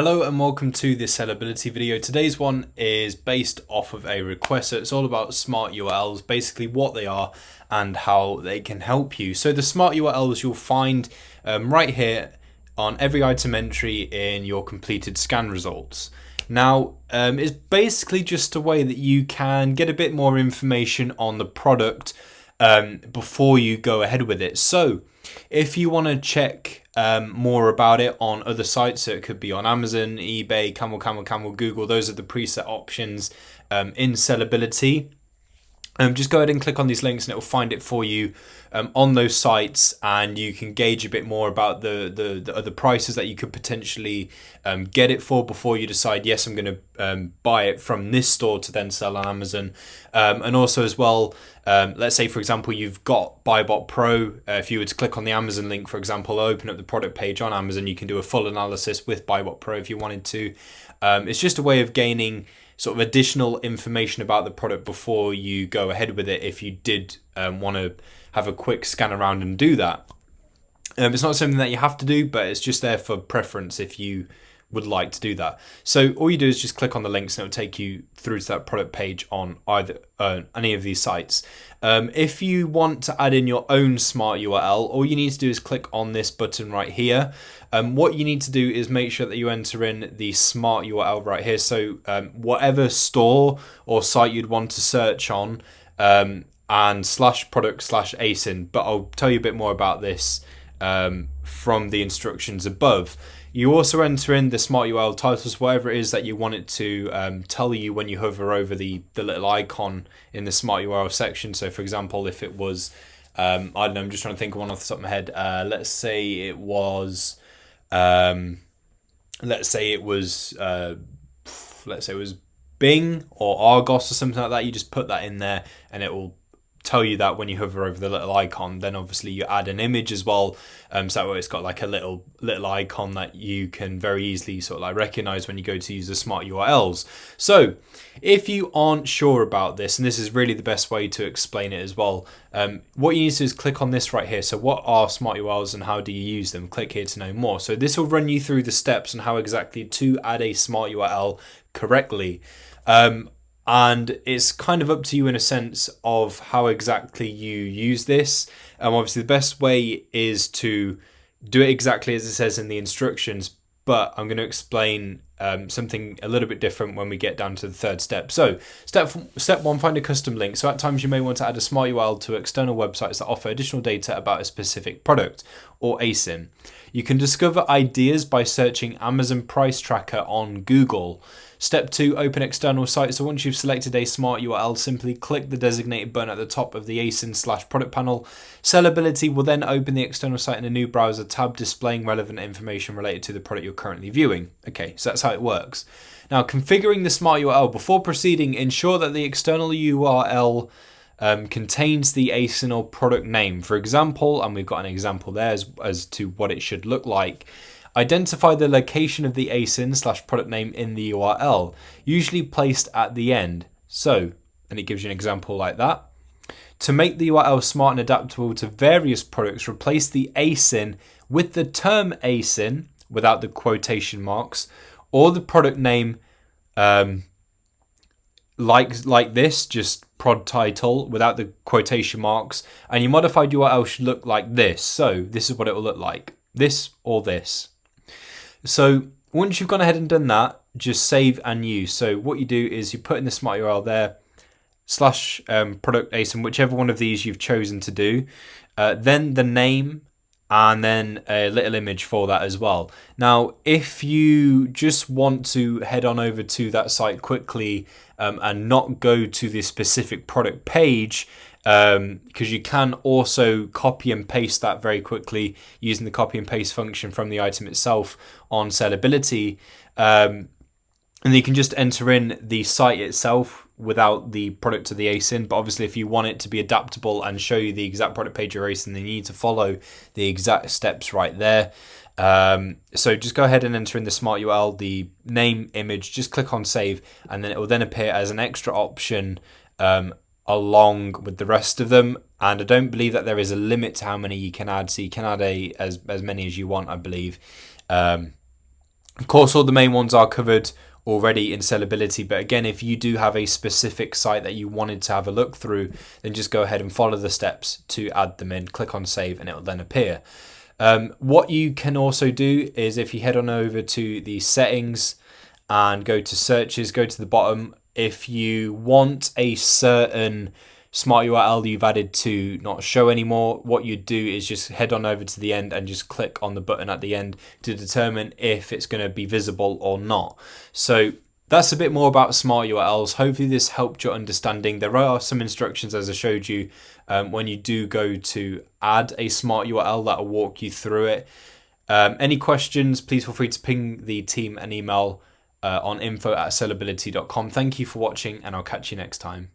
Hello and welcome to this Sellerbility video. Today's one is based off of a request. So it's all about smart URLs, basically what they are and how they can help you. So the smart URLs you'll find right here on every item entry in your completed scan results. Now, it's basically just a way that you can get a bit more information on the product before you go ahead with it. So if you want to check more about it on other sites, so it could be on Amazon, eBay, Camel, Google, those are the preset options in Sellerbility. Just go ahead and click on these links and it will find it for you on those sites, and you can gauge a bit more about the other prices that you could potentially get it for before you decide, yes, I'm going to buy it from this store to then sell on Amazon. And also as well, let's say, for example, you've got BuyBot Pro. If you were to click on the Amazon link, for example, open up the product page on Amazon, you can do a full analysis with BuyBot Pro if you wanted to. It's just a way of gaining sort of additional information about the product before you go ahead with it, if you did want to have a quick scan around and do that. It's not something that you have to do, but it's just there for preference if you would like to do that. So all you do is just click on the links and it'll take you through to that product page on either any of these sites. If you want to add in your own smart URL, all you need to do is click on this button right here. What you need to do is make sure that you enter in the smart URL right here. So whatever store or site you'd want to search on, and /product/ASIN, but I'll tell you a bit more about this from the instructions above. You also enter in the smart URL titles, whatever it is that you want it to tell you when you hover over the little icon in the smart URL section. So for example, if it was, I don't know, I'm just trying to think of one off the top of my head. Let's say it was Bing or Argos or something like that. You just put that in there and it will tell you that when you hover over the little icon. Then obviously you add an image as well, so that way it's got like a little icon that you can very easily sort of like recognize when you go to use the smart URLs. So if you aren't sure about this, and this is really the best way to explain it as well, what you need to do is click on this right here. So what are smart URLs and how do you use them? Click here to know more. So this will run you through the steps on how exactly to add a smart URL correctly. And it's kind of up to you in a sense of how exactly you use this. Obviously, the best way is to do it exactly as it says in the instructions, but I'm going to explain something a little bit different when we get down to the third step. So step one, find a custom link. So at times you may want to add a smart URL to external websites that offer additional data about a specific product or ASIN. You can discover ideas by searching Amazon Price Tracker on Google. Step 2, open external site. So once you've selected a smart URL, simply click the designated button at the top of the ASIN/product panel. Sellerbility will then open the external site in a new browser tab displaying relevant information related to the product you're currently viewing. Okay, so that's how it works. Now, configuring the smart URL. Before proceeding, ensure that the external URL contains the ASIN or product name. For example, and we've got an example there as to what it should look like. Identify the location of the ASIN/product name in the URL, usually placed at the end. So, and it gives you an example like that. To make the URL smart and adaptable to various products, replace the ASIN with the term ASIN without the quotation marks, or the product name like this, just prod title without the quotation marks, and your modified URL should look like this. So this is what it will look like, this or this. So once you've gone ahead and done that, just save and use. So what you do is you put in the smart URL there, /product ASIN, whichever one of these you've chosen to do, then the name, and then a little image for that as well. Now, if you just want to head on over to that site quickly and not go to the specific product page, because you can also copy and paste that very quickly using the copy and paste function from the item itself on Sellerbility, and you can just enter in the site itself without the product of the ASIN. But obviously, if you want it to be adaptable and show you the exact product page or ASIN, then you need to follow the exact steps right there. So just go ahead and enter in the smart URL, the name, image, just click on save, and then it will then appear as an extra option along with the rest of them. And I don't believe that there is a limit to how many you can add, so you can add as many as you want, I believe. Of course, all the main ones are covered already in Sellerbility, but again, if you do have a specific site that you wanted to have a look through, then just go ahead and follow the steps to add them in, click on save, and it will then appear. What you can also do is if you head on over to the settings and go to searches, go to the bottom. If you want a certain smart URL you've added to not show anymore, what you do is just head on over to the end and just click on the button at the end to determine if it's going to be visible or not. So that's a bit more about smart URLs. Hopefully this helped your understanding. There are some instructions, as I showed you, when you do go to add a smart URL that will walk you through it. Any questions, please feel free to ping the team an email on info@sellerbility.com. Thank you for watching, and I'll catch you next time.